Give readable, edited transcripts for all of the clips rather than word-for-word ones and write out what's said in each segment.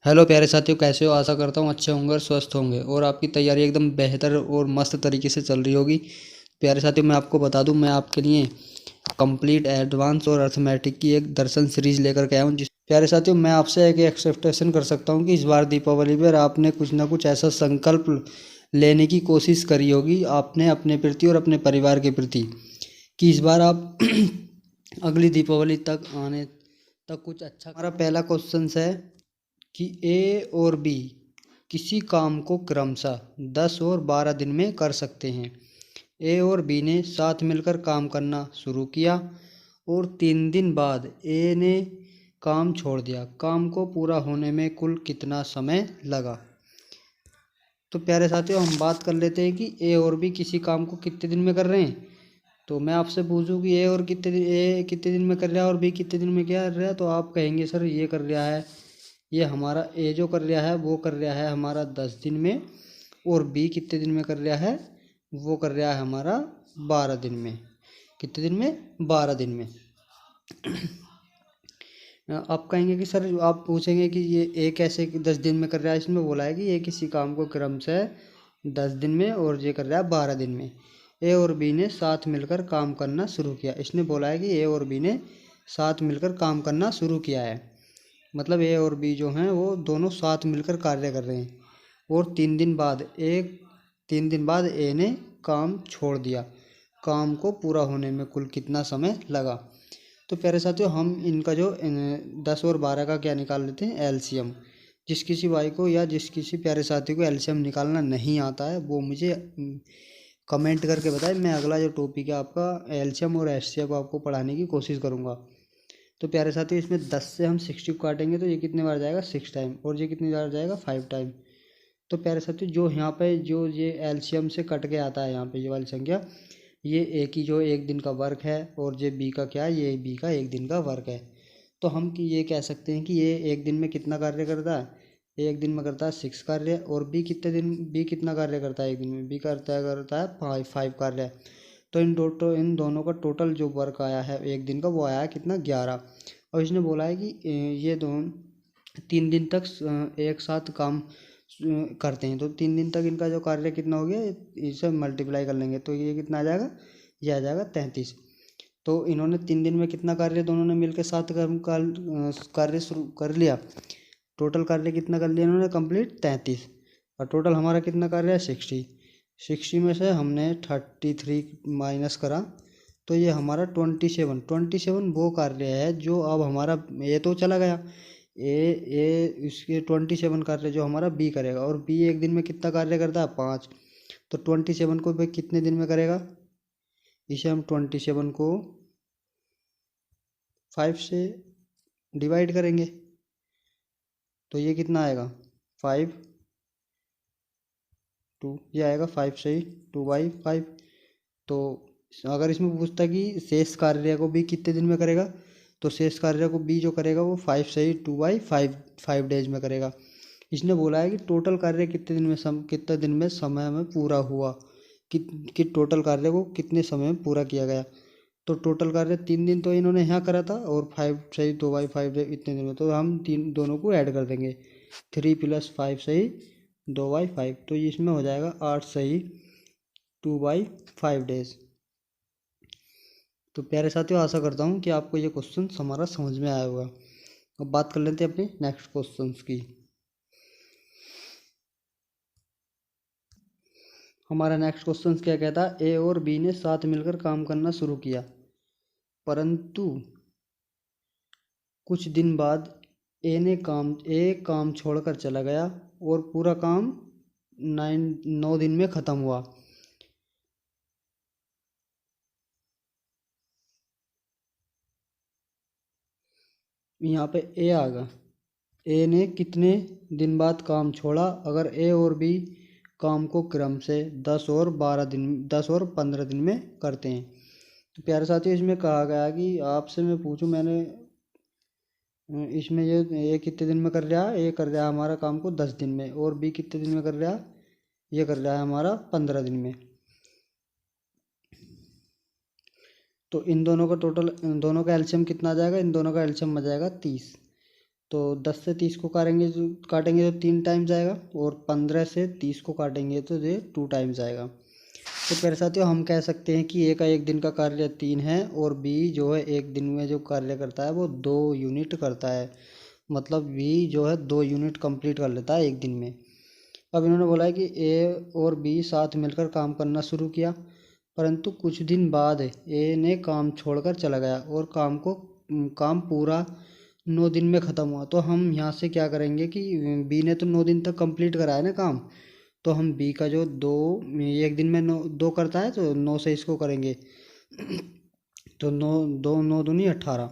Hello प्यारे साथियों, कैसे हो? आशा करता हूँ अच्छे होंगे और स्वस्थ होंगे और आपकी तैयारी एकदम बेहतर और मस्त तरीके से चल रही होगी। प्यारे साथियों, मैं आपको बता दूं, मैं आपके लिए कंप्लीट एडवांस और अर्थमेटिक की एक दर्शन सीरीज लेकर के आया हूँ। जिस प्यारे साथियों, मैं आपसे एक एक्सपेक्टेशन कर सकता हूँ कि इस बार दीपावली पर आपने कुछ ना कुछ ऐसा संकल्प लेने की कोशिश करी होगी आपने अपने प्रति और अपने परिवार के प्रति, कि इस बार आप अगली दीपावली तक आने तक कुछ अच्छा। हमारा पहला क्वेश्चन है कि ए और बी किसी काम को क्रमशः 10 और 12 दिन में कर सकते हैं। ए और बी ने साथ मिलकर काम करना शुरू किया और 3 दिन बाद ए ने काम छोड़ दिया। काम को पूरा होने में कुल कितना समय लगा? तो प्यारे साथियों, हम बात कर लेते हैं कि ए और बी किसी काम को कितने दिन में कर रहे हैं। तो मैं आपसे पूछूं कि ए कितने दिन में कर रहा है और बी कितने दिन में क्या कर रहा है, तो आप कहेंगे सर ये कर रहा है, ये हमारा ए जो कर रहा है वो कर रहा है हमारा 10 दिन में, और बी कितने दिन में कर रहा है, वो कर रहा है हमारा 12 दिन में। कितने दिन में? 12 दिन में। आप कहेंगे कि सर, आप पूछेंगे कि ये ए कैसे 10 दिन में कर रहा है। इसमें बोला है कि ये किसी काम को क्रम से 10 दिन में और ये कर रहा है 12 दिन में। ए और बी ने साथ मिलकर काम करना शुरू किया। इसने बोला है कि ए और बी ने साथ मिलकर काम करना शुरू किया है, मतलब ए और बी जो हैं वो दोनों साथ मिलकर कार्य कर रहे हैं। और 3 दिन बाद ए ने काम छोड़ दिया। काम को पूरा होने में कुल कितना समय लगा? तो प्यारे साथियों, हम इनका जो 10 और 12 का क्या निकाल लेते हैं, एलसीएम। जिस किसी भाई को या जिस किसी प्यारे साथी को एलसीएम निकालना नहीं आता है वो मुझे कमेंट करके बताए। मैं अगला जो टॉपिक है आपका एलसीएम और एचसीएफ आपको पढ़ाने की कोशिश करूँगा। तो प्यारे साथियों, इसमें 10 से हम 60 को काटेंगे तो ये कितने बार जाएगा, 6 टाइम, और ये कितनी बार जाएगा, 5 टाइम। तो प्यारे साथियों, जो यहाँ पे जो ये एलसीएम से कट के आता है यहाँ पे ये वाली संख्या, ये ए की जो एक दिन का वर्क है, और ये बी का क्या है, ये बी का एक दिन का वर्क है। तो हम कि ये कह सकते हैं कि ये एक दिन में कितना कार्य करता है, एक दिन में करता है 6 कार्य। और बी कितना कार्य करता है एक दिन में, बी करता है 5 कार्य। तो इन दोनों का टोटल जो वर्क आया है एक दिन का, वो आया है कितना, 11। और इसने बोला है कि ये दोनों 3 दिन तक एक साथ काम करते हैं। तो 3 दिन तक इनका जो कार्य कितना हो गया, इसे मल्टीप्लाई कर लेंगे तो ये कितना आ जाएगा, ये आ जाएगा 33। तो इन्होंने 3 दिन में कितना कार्य दोनों ने मिलकर साथ कार्य शुरू कर लिया। टोटल कार्य कितना कर लिया इन्होंने, कंप्लीट 33। और टोटल हमारा कितना कार्य है, 60। 60 में से हमने 33 माइनस करा तो ये हमारा 27 वो कार्य है जो अब हमारा ये तो चला गया। ए इसके 27 कार्य जो हमारा बी करेगा, और बी एक दिन में कितना कार्य करता है, 5। तो 27 को भाई कितने दिन में करेगा, इसे हम 27 को 5 से डिवाइड करेंगे तो ये कितना आएगा, 5 2, ये आएगा 5 से ही 2/5। तो अगर इसमें पूछता कि शेष कार्य को बी कितने दिन में करेगा, तो शेष कार्य को बी जो करेगा वो 5 से ही 2/5 5 डेज में करेगा। इसने बोला है कि टोटल कार्य कितने दिन में समय में पूरा हुआ, कि टोटल कार्य को कितने समय में पूरा किया गया। तो टोटल कार्य 3 दिन तो इन्होंने यहाँ करा था, और 5 से ही 2/5 इतने दिन में, तो हम तीन दोनों को ऐड कर देंगे। 3 + 5 से ही 2/5, तो इसमें हो जाएगा 8 से ही 2/5 डेज। तो प्यारे साथियों, आशा करता हूँ कि आपको ये क्वेश्चन हमारा समझ में आया होगा। अब बात कर लेते हैं अपने नेक्स्ट क्वेश्चन की। हमारा नेक्स्ट क्वेश्चन क्या कहता है, ए और बी ने साथ मिलकर काम करना शुरू किया, परंतु कुछ दिन बाद ए काम छोड़कर चला गया और पूरा काम 9 दिन में ख़त्म हुआ। यहाँ पे ए आ गया। ए ने कितने दिन बाद काम छोड़ा? अगर ए और बी काम को क्रम से 10 और 15 दिन में करते हैं। तो प्यारे साथियों, इसमें कहा गया कि आपसे मैं पूछूं, मैंने इसमें ये कितने दिन में कर रहा है, ये कर रहा है हमारा काम को 10 दिन में, और बी कितने दिन में कर रहा है, ये कर रहा है हमारा 15 दिन में। तो इन दोनों का एल्शियम कितना आ जाएगा, इन दोनों का एल्शियम आ जाएगा 30। तो 10 से 30 को काटेंगे तो 3 टाइम्स आएगा, और 15 से 30 को काटेंगे तो ये 2 टाइम्स आएगा। तो प्यारे साथियों, हम कह सकते हैं कि ए का एक दिन का कार्य 3 है, और बी जो है एक दिन में जो कार्य करता है वो 2 यूनिट करता है। मतलब बी जो है 2 यूनिट कंप्लीट कर लेता है एक दिन में। अब इन्होंने बोला है कि ए और बी साथ मिलकर काम करना शुरू किया, परंतु कुछ दिन बाद ए ने काम छोड़कर चला गया और काम पूरा 9 दिन में ख़त्म हुआ। तो हम यहाँ से क्या करेंगे कि बी ने तो 9 दिन तक कंप्लीट करा है ना काम, तो हम बी का जो एक दिन में 2 करता है तो 9 से इसको करेंगे तो 9 दूनी 18।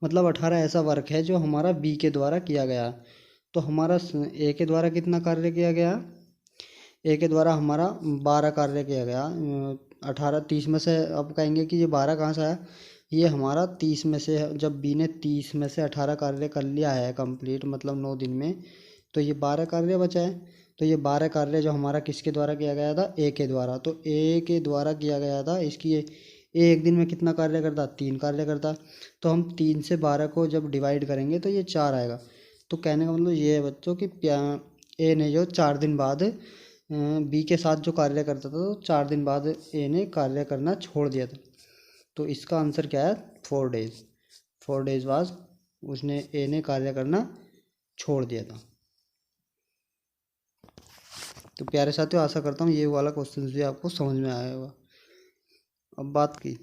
मतलब 18 ऐसा वर्क है जो हमारा बी के द्वारा किया गया। तो हमारा ए के द्वारा कितना कार्य किया गया? ए के द्वारा हमारा 12 कार्य किया गया। 18 30 में से अब कहेंगे कि ये 12 कहाँ से आया? ये हमारा 30 में से जब बी ने 30 में से 18 कार्य कर लिया है कंप्लीट, मतलब 9 दिन में, तो ये 12 कार्य बचा है। तो ये 12 कार्य जो हमारा किसके द्वारा किया गया था? ए के द्वारा। तो ए के द्वारा किया गया था। इसकी ए एक दिन में कितना कार्य करता? 3 कार्य करता। तो हम 3 से 12 को जब डिवाइड करेंगे तो ये 4 आएगा। तो कहने का मतलब ये है बच्चों कि ए ने जो 4 दिन बाद बी के साथ जो कार्य करता था, तो 4 दिन बाद ए ने कार्य करना छोड़ दिया था। तो इसका आंसर क्या है? 4 डेज। 4 डेज बाद उसने ए ने कार्य करना छोड़ दिया था। तो प्यारे साथियों, आशा करता हूँ ये वाला क्वेश्चन भी आपको समझ में आया होगा। अब बात की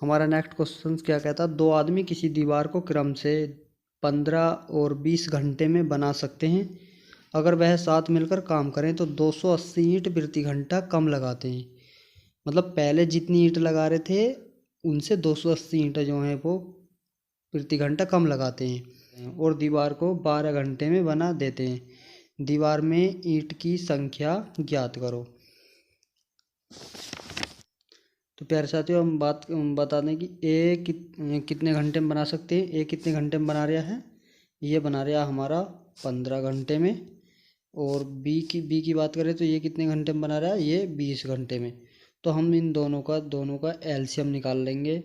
हमारा नेक्स्ट क्वेश्चन क्या कहता है? 2 आदमी किसी दीवार को क्रम से 15 और 20 घंटे में बना सकते हैं। अगर वह साथ मिलकर काम करें तो 280 ईंट प्रति घंटा कम लगाते हैं। मतलब पहले जितनी ईंट लगा रहे थे उनसे 280 ईंट जो हैं वो प्रति घंटा कम लगाते हैं, और दीवार को 12 घंटे में बना देते हैं। दीवार में ईंट की संख्या ज्ञात करो। तो प्यारे साथियों, हम बता दें कि कितने घंटे में बना सकते हैं। ए कितने घंटे में बना रहा है? ये बना रहा हमारा 15 घंटे में। और बी की बात करें तो ये कितने घंटे में बना रहा है? ये 20 घंटे में। तो हम इन दोनों का एलसीएम निकाल लेंगे।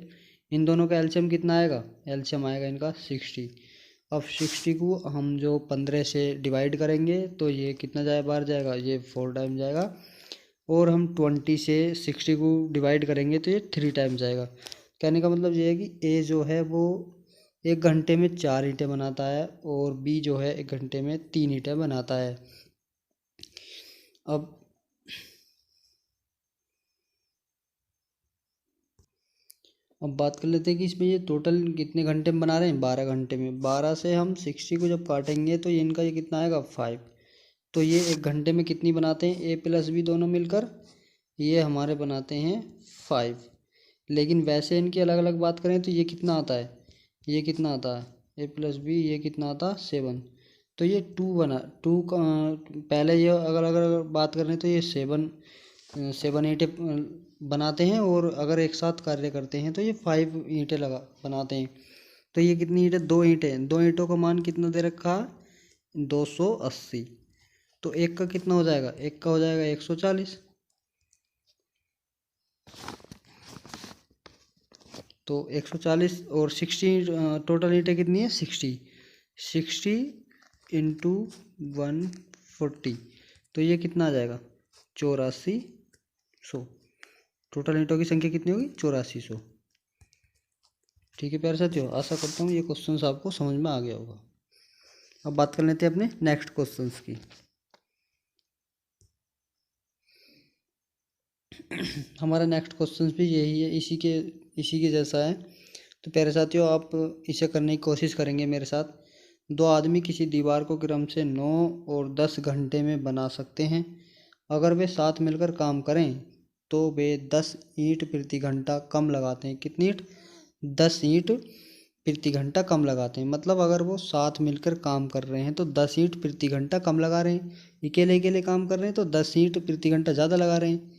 इन दोनों का एलसीएम कितना आएगा? एलसीएम आएगा इनका 60। अब 60 को हम जो 15 से डिवाइड करेंगे तो ये कितना बार जाएगा? ये 4 टाइम जाएगा। और हम 20 से 60 को डिवाइड करेंगे तो ये 3 टाइम जाएगा। कहने का मतलब ये है कि ए जो है वो 1 घंटे में 4 ईंटें बनाता है, और बी जो है 1 घंटे में 3 ईंटें बनाता है। अब बात कर लेते हैं कि इसमें ये टोटल कितने घंटे में बना रहे हैं? 12 घंटे में। 12 से हम 60 को जब काटेंगे तो ये इनका ये कितना आएगा? 5। तो ये 1 घंटे में कितनी बनाते हैं? ए प्लस बी दोनों मिलकर ये हमारे बनाते हैं 5। लेकिन वैसे इनकी अलग अलग बात करें तो ये कितना आता है? ये कितना आता है? ए प्लस बी ये कितना आता है? 7। तो ये 2 का पहले ये अगर बात करें तो ये 7 ईंटें बनाते हैं, और अगर एक साथ कार्य करते हैं तो ये 5 ईंटें बनाते हैं। तो ये कितनी ईंटें? 2 ईंटें। 2 ईंटों का मान कितना दे रखा है? 280। तो एक का कितना हो जाएगा? एक का हो जाएगा 140। तो 140 और 60 टोटल ईंटें कितनी है? 60 इंटू 140। तो ये कितना आ जाएगा? 8400। टोटल ईंटों की संख्या कितनी होगी? 8400। ठीक है प्यारे साथियों, आशा करता हूँ ये क्वेश्चन आपको समझ में आ गया होगा। अब बात कर लेते हैं अपने नेक्स्ट क्वेश्चन की। हमारा नेक्स्ट क्वेश्चन भी यही है, इसी के जैसा है। तो प्यारे साथियों, आप इसे करने की कोशिश करेंगे मेरे साथ। 2 आदमी किसी दीवार को क्रम से 9 और 10 घंटे में बना सकते हैं। अगर वे साथ मिलकर काम करें तो वे 10 ईंट प्रति घंटा कम लगाते हैं। कितनी ईंट? 10 ईंट प्रति घंटा कम लगाते हैं। मतलब अगर वो साथ मिलकर काम कर रहे हैं तो 10 ईंट प्रति घंटा कम लगा रहे हैं। अकेले अकेले काम कर रहे हैं तो 10 ईंट प्रति घंटा ज़्यादा लगा रहे हैं,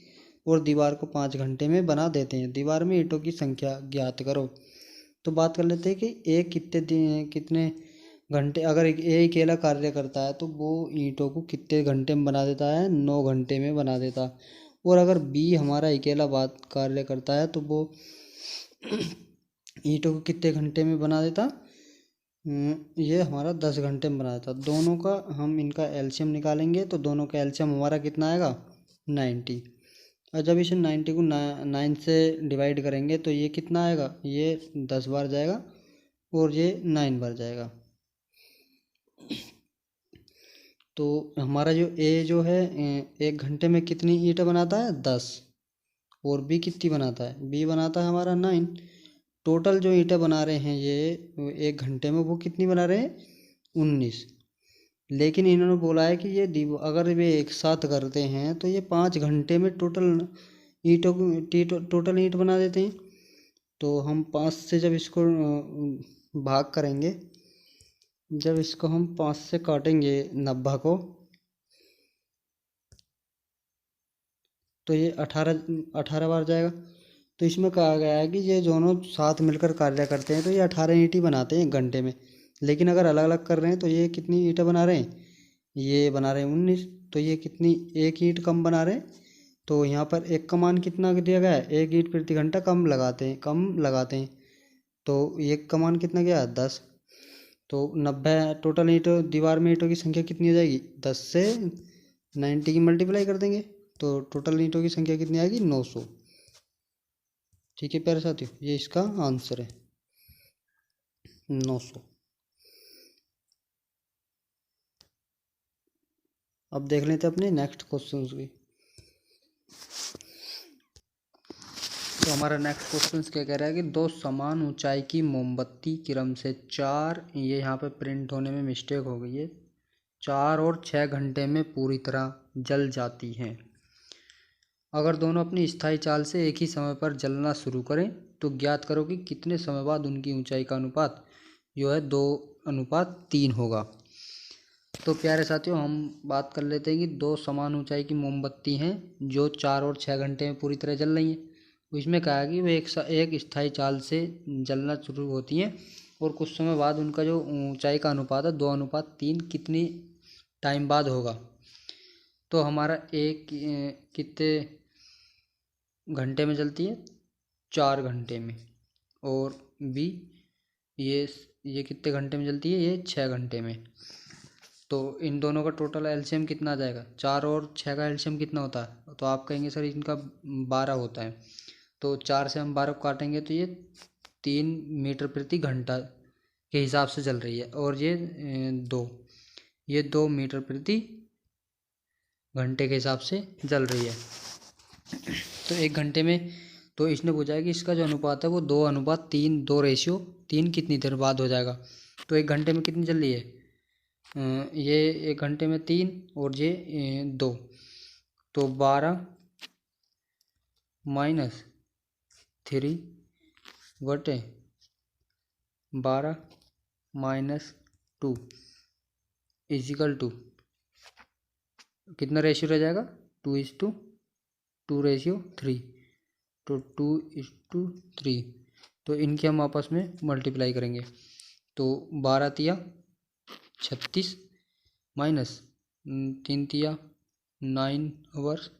और दीवार को 5 घंटे में बना देते हैं। दीवार में ईंटों की संख्या ज्ञात करो। तो बात कर लेते हैं कि एक कितने घंटे, अगर एक अकेला कार्य करता है तो वो ईंटों को कितने घंटे में बना देता है? 9 घंटे में बना देता। और अगर बी हमारा अकेला बात कार्य करता है तो वो ईंटों को कितने घंटे में बना देता, ये हमारा 10 घंटे में बना देता। दोनों का हम इनका एलसीएम निकालेंगे तो दोनों का एलसीएम हमारा कितना आएगा, 90। और जब इसे 90 को 9 से डिवाइड करेंगे तो ये कितना आएगा, ये 10 बार जाएगा और ये 9 बार जाएगा। तो हमारा जो ए जो है 1 घंटे में कितनी ईंटें बनाता है, 10। और बी कितनी बनाता है, बी बनाता है हमारा 9। टोटल जो ईंटें बना रहे हैं ये 1 घंटे में, वो कितनी बना रहे हैं, 19। लेकिन इन्होंने बोला है कि ये अगर वे एक साथ करते हैं तो ये 5 घंटे में टोटल ईंटों को टोटल ईंट बना देते हैं। तो हम 5 से जब इसको भाग करेंगे, जब इसको हम 5 से काटेंगे 90 को, तो ये 18 बार जाएगा। तो इसमें कहा गया है कि ये दोनों साथ मिलकर कार्य करते हैं तो ये 18 ईंटें बनाते हैं 1 घंटे में। लेकिन अगर अलग अलग कर रहे हैं तो ये कितनी ईंटें बना रहे हैं, ये बना रहे हैं 19। तो ये कितनी, एक ईंट कम बना रहे हैं। तो यहाँ पर एक का मान कितना दिया गया है, 1 ईंट प्रति घंटा कम लगाते हैं। तो एक का मान कितना गया, 10। तो 90 टोटल ईंट दीवार में ईंटों की संख्या कितनी हो जाएगी, 10 से 90 की मल्टीप्लाई कर देंगे तो टोटल ईंटों की संख्या कितनी आएगी, 900। ठीक है प्यारे साथियों, ये इसका आंसर है 900। अब देख लेते हैं अपने नेक्स्ट क्वेश्चन भी। तो हमारा नेक्स्ट क्वेश्चन क्या कह रहा है कि 2 समान ऊंचाई की मोमबत्ती क्रम से 4, ये यहाँ पे प्रिंट होने में मिस्टेक हो गई है, 4 और 6 घंटे में पूरी तरह जल जाती हैं। अगर दोनों अपनी स्थायी चाल से एक ही समय पर जलना शुरू करें तो ज्ञात करो कि कितने समय बाद उनकी ऊंचाई का अनुपात जो है 2:3 होगा। तो प्यारे साथियों, हम बात कर लेते हैं कि 2 समान ऊंचाई की मोमबत्ती हैं जो 4 और 6 घंटे में पूरी तरह जल रही हैं। इसमें कहा है कि वे एक स्थायी चाल से जलना शुरू होती हैं और कुछ समय बाद उनका जो ऊंचाई का अनुपात है 2:3 कितनी टाइम बाद होगा। तो हमारा एक कितने घंटे में जलती है, 4 घंटे में। और बी ये कितने घंटे में जलती है, ये 6 घंटे में। तो इन दोनों का टोटल एलसीएम कितना आ जाएगा, 4 और 6 का एलसीएम कितना होता है, तो आप कहेंगे सर इनका 12 होता है। तो 4 से हम 12 को काटेंगे तो ये 3 मीटर प्रति घंटा के हिसाब से जल रही है। और ये 2 मीटर प्रति घंटे के हिसाब से जल रही है। तो 1 घंटे में, तो इसने पूछा है कि इसका जो अनुपात है वो 2:3, 2:3 कितनी देर बाद हो जाएगा। तो 1 घंटे में कितनी जल रही है, ये 1 घंटे में 3 और ये 2। तो 12 माइनस 3 बटे 12 माइनस 2 इजिकल टू कितना रेशियो रह जाएगा, 2:2:3। तो 2:3। तो इनके हम आपस में मल्टीप्लाई करेंगे तो 12 तिया 36 माइनस 3 तिया 9 आवर्स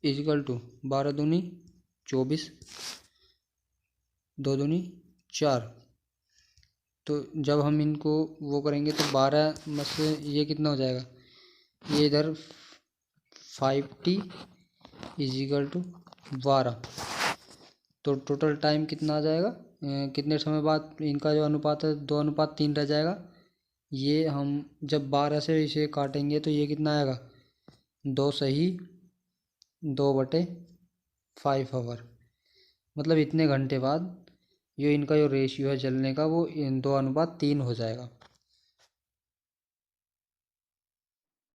इजिकल टू 12 दूनी 24, 2 दूनी 4। तो जब हम इनको वो करेंगे तो 12 में से ये कितना हो जाएगा, ये इधर 5t इजिकल टू 12। तो टोटल टाइम कितना आ जाएगा, कितने समय बाद इनका जो अनुपात है 2:3 रह जाएगा। ये हम जब 12 से इसे काटेंगे तो ये कितना आएगा, 2 सही 2/5 आवर। मतलब इतने घंटे बाद ये इनका जो रेशियो है जलने का वो 2:3 हो जाएगा।